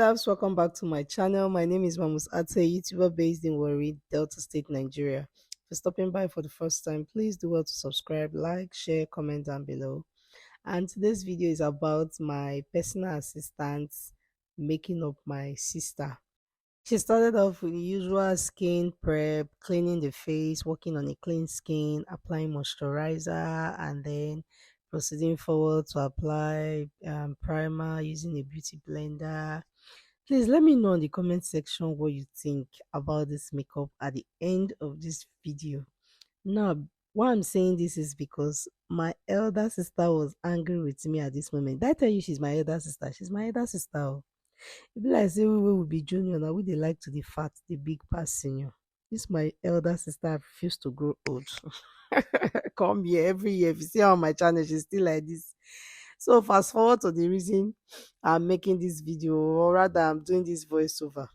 loves, welcome back to my channel. My name is Mamus Ate, YouTuber based in Warri, Delta State, Nigeria. For stopping by for the first time, please do well to subscribe, like, share, comment down below. And today's video is about my personal assistant making up my sister. She started off with the usual skin prep, cleaning the face, working on a clean skin, applying moisturizer, and then proceeding forward to apply primer using a beauty blender. Please let me know in the comment section what you think about this makeup at the end of this video. Now, why I'm saying this is because my elder sister was angry with me at this moment. Did I tell you she's my elder sister? She's my elder sister. Oh. E be like say we will be junior now. We dey like to the fat, the big pass senior. This my elder sister refuse to grow old. Come here every year. If you see her on my channel, she's still like this. So fast forward to the reason I'm making this video, or rather I'm doing this voiceover.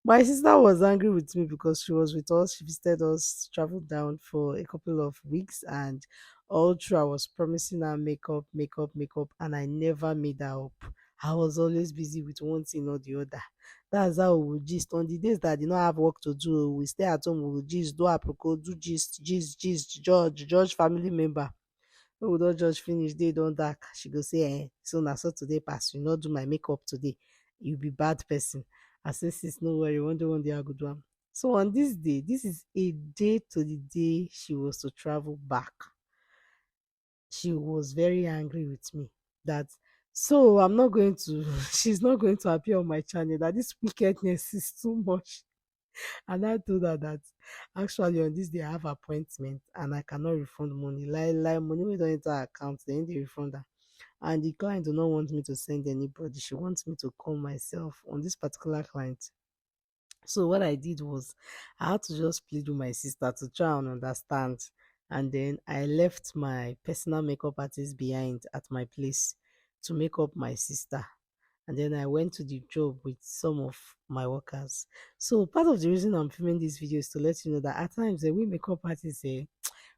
My sister was angry with me because she was with us. She visited us, traveled down for a couple of weeks, and all through I was promising her makeup, makeup, makeup, and I never made her up. I was always busy with one thing or the other. That's how we would gist. On the days that I did not have work to do, we stay at home, we would gist, do apricot, do gist, judge family member. When we don judge finish, day don dark. She go say, so na so today pass. You not do my makeup today. You be bad person. I say, sis, no worry, one day I go do am. So on this day, this is a day to the day she was to travel back. She was very angry with me that so I'm not going to she's not going to appear on my channel, that this wickedness is too much. And I told her that actually on this day I have appointment and I cannot refund money. Like money we don't enter account, then they refund her. And the client do not want me to send anybody. She wants me to call myself on this particular client. So what I did was I had to just plead with my sister to try and understand. And then I left my personal makeup artist behind at my place to make up my sister. And then I went to the job with some of my workers. So part of the reason I'm filming this video is to let you know that at times we makeup artists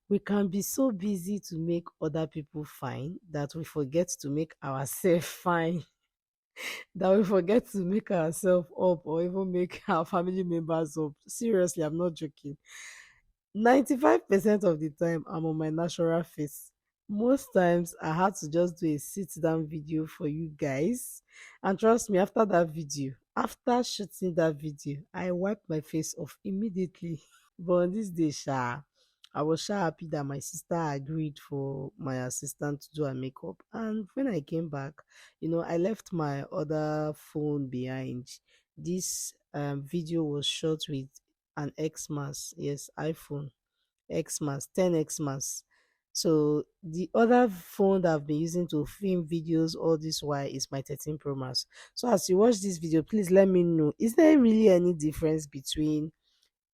we can be so busy to make other people fine that we forget to make ourselves fine, that we forget to make ourselves up or even make our family members up. Seriously, I'm not joking. 95% of the time, I'm on my natural face. Most times, I had to just do a sit down video for you guys. And trust me, after shooting that video, I wiped my face off immediately. But on this day, I was happy that my sister agreed for my assistant to do her makeup. And when I came back, I left my other phone behind. This video was shot with an Xmas, yes, iPhone Xmas, 10 Xmas. So the other phone that I've been using to film videos all this while is my 13 Pro Max. So as you watch this video, please let me know, is there really any difference between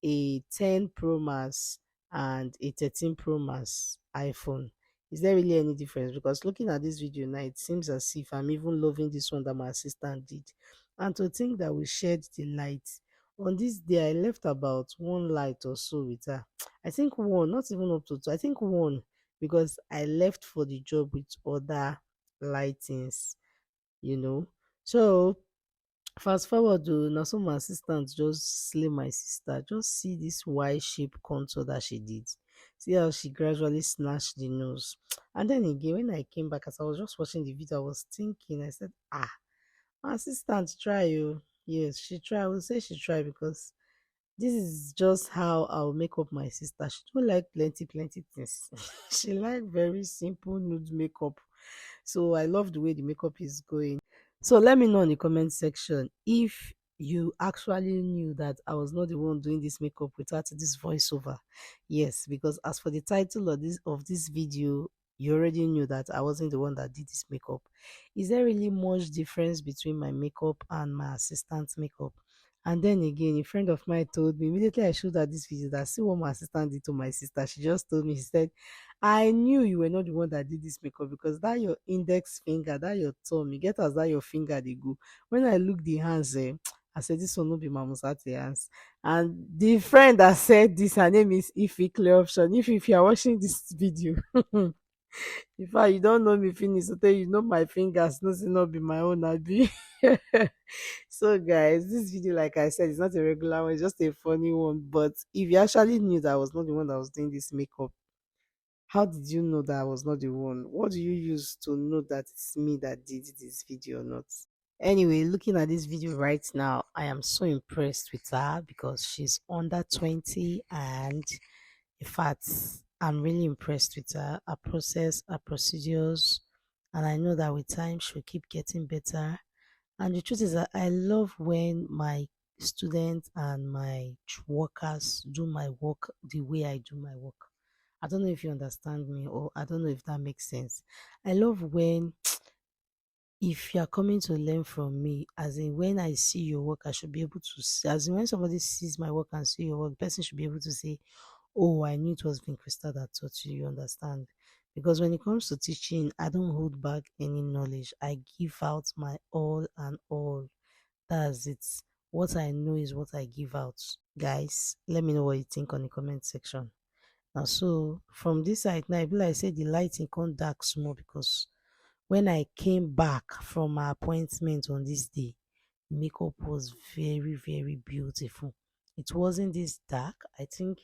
a 10 Pro Max and a 13 Pro Max iPhone? Is there really any difference? Because looking at this video now, it seems as if I'm even loving this one that my assistant did. And to think that we shared the light. On this day, I left about one light or so with her. I think one, not even up to two. I think one, because I left for the job with other lightings, you know. So fast forward to now, some assistant just slay my sister. Just see this Y shape contour that she did. See how she gradually snatched the nose. And then again, when I came back, as I was just watching the video, I was thinking, I said, my assistant try you. Yes, she try. I will say she try because this is just how I'll make up my sister. She don't like plenty things. She like very simple nude makeup. So I love the way the makeup is going. So let me know in the comment section if you actually knew that I was not the one doing this makeup without this voiceover. Yes, because as for the title of this video, you already knew that I wasn't the one that did this makeup. Is there really much difference between my makeup and my assistant's makeup? And then again, a friend of mine told me immediately I showed her this video that see what my assistant did to my sister. She just told me, she said, I knew you were not the one that did this makeup because that your index finger, that your thumb, you get as that your finger they go. When I look the hands, I said this one no be Mama Sati hands. And the friend that said this, her name is Ify Clear Option. If you are watching this video, In fact, you don't know me finish, so tell you know my fingers, no say not be my own, abi. So guys, this video, like I said, is not a regular one, it's just a funny one. But if you actually knew that I was not the one that was doing this makeup, how did you know that I was not the one? What do you use to know that it's me that did this video or not? Anyway, looking at this video right now, I am so impressed with her because she's under 20, and in fact, I'm really impressed with her, her process, her procedures, and I know that with time she'll keep getting better. And the truth is that I love when my students and my workers do my work the way I do my work. I don't know if you understand me, or I don't know if that makes sense. I love when, if you are coming to learn from me, as in when I see your work, I should be able to see, as in when somebody sees my work and see your work, the person should be able to say, oh, I knew it was Crystal that taught you, you understand? Because when it comes to teaching, I don't hold back any knowledge. I give out my all and all. That's it. What I know is what I give out. Guys, let me know what you think on the comment section. Now, so from this side now, I be like say the lighting come dark small because when I came back from my appointment on this day, makeup was very, very beautiful. It wasn't this dark. I think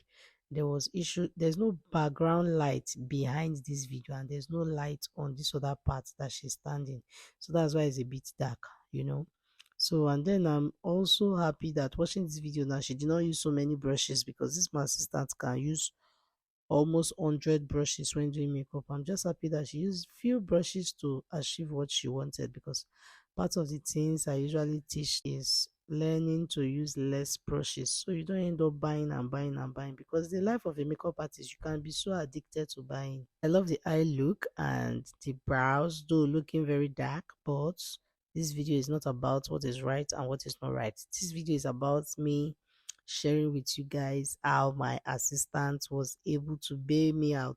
there was issue. There's no background light behind this video, and there's no light on this other part that she's standing. So that's why it's a bit dark, you know. So, and then I'm also happy that watching this video now, she did not use so many brushes because this my assistant can use almost 100 brushes when doing makeup. I'm just happy that she used few brushes to achieve what she wanted, because part of the things I usually teach is learning to use less brushes so you don't end up buying and buying and buying, because the life of a makeup artist, you can be so addicted to buying. I love the eye look and the brows, though looking very dark, but this video is not about what is right and what is not right. This video is about me sharing with you guys how my assistant was able to bail me out,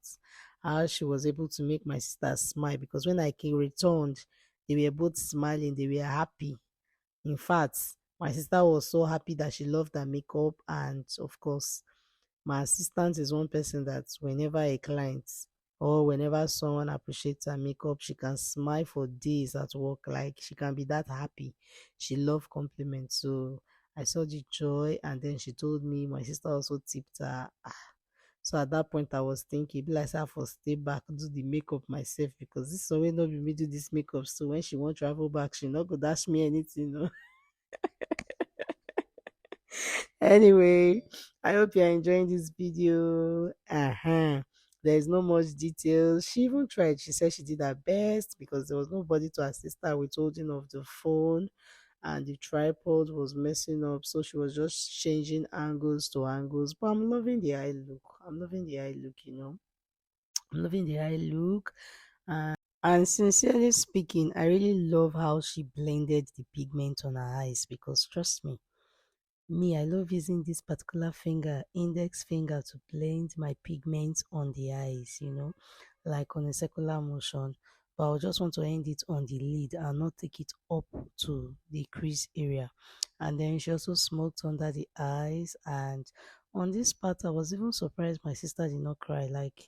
how she was able to make my sister smile, because when I came returned, they were both smiling, they were happy. In fact, my sister was so happy that she loved her makeup. And of course, my assistant is one person that whenever a client or whenever someone appreciates her makeup, she can smile for days at work. Like she can be that happy. She loves compliments. So I saw the joy, and then she told me my sister also tipped her. So at that point, I was thinking, be like, I for stay back, do the makeup myself, because this always not be me do this makeup. So when she want travel back, she not go dash me anything. No. Anyway, I hope you're enjoying this video. There's no much details. She even tried. She said she did her best because there was nobody to assist her with holding of the phone, and the tripod was messing up. So she was just changing angles to angles. But I'm loving the eye look. I'm loving the eye look, you know. I'm loving the eye look. And sincerely speaking, I really love how she blended the pigment on her eyes, because trust me, I love using this particular finger, index finger, to blend my pigments on the eyes, you know, like on a circular motion. But I just want to end it on the lid and not take it up to the crease area. And then she also smoked under the eyes. And on this part, I was even surprised my sister did not cry. Like,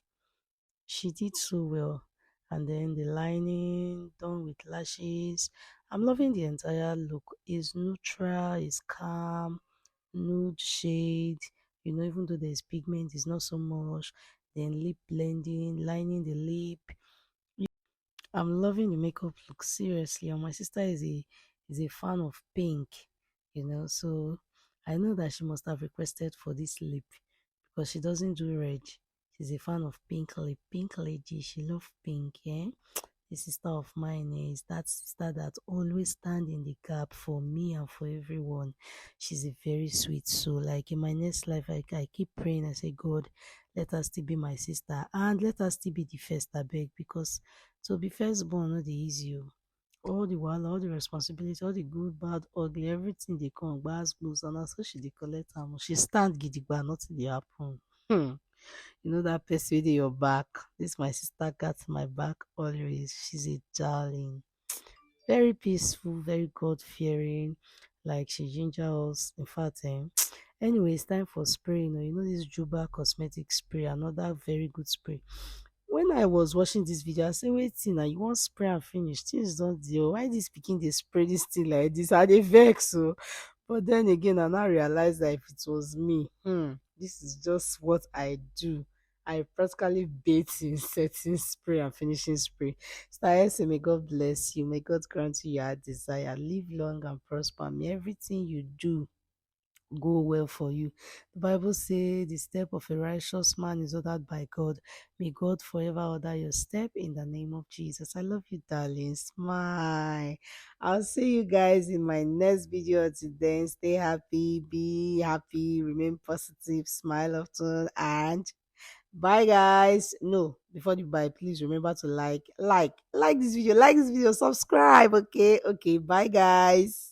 she did so well. And then the lining done with lashes. I'm loving the entire look. It's neutral, it's calm, nude shade, you know, even though there's pigment, it's not so much. Then lip blending, lining the lip. I'm loving the makeup look, seriously. And my sister is a fan of pink, you know, so I know that she must have requested for this lip because she doesn't do red. She's a fan of pink lip, pink lady. She loves pink, yeah. The sister of mine is that sister that always stand in the gap for me and for everyone. She's a very sweet soul. Like in my next life, I keep praying. I say, God, let her still be my sister, and let her still be the first, I beg, because to be firstborn not the easy. Oh. All the while, all the responsibility, all the good, bad, ugly, everything they come, gbas gbos, and so she dey collect am. She stand gidigba, nothing dey happen. Hmm. You know that person with your back. This my sister got my back always. She's a darling. Very peaceful, very God fearing. Like she ginger us. In fact, anyway, it's time for spray. You know this Juba cosmetic spray, another very good spray. When I was watching this video, I say, wait, now you want spray and finish. Things don't deal. Why this speaking they spray this thing like this? Are they vex? So but then again, I now realize that if it was me, this is just what I do. I practically bait in setting spray and finishing spray. So I say, may God bless you. May God grant you your desire. Live long and prosper. May everything you do go well for you. The Bible says the step of a righteous man is ordered by God. May God forever order your step in the name of Jesus. I love you, darling. Smile. I'll see you guys in my next video today. Stay happy, be happy, remain positive, smile often, and bye guys. No, before you bye, please remember to like this video, subscribe. Okay, bye guys.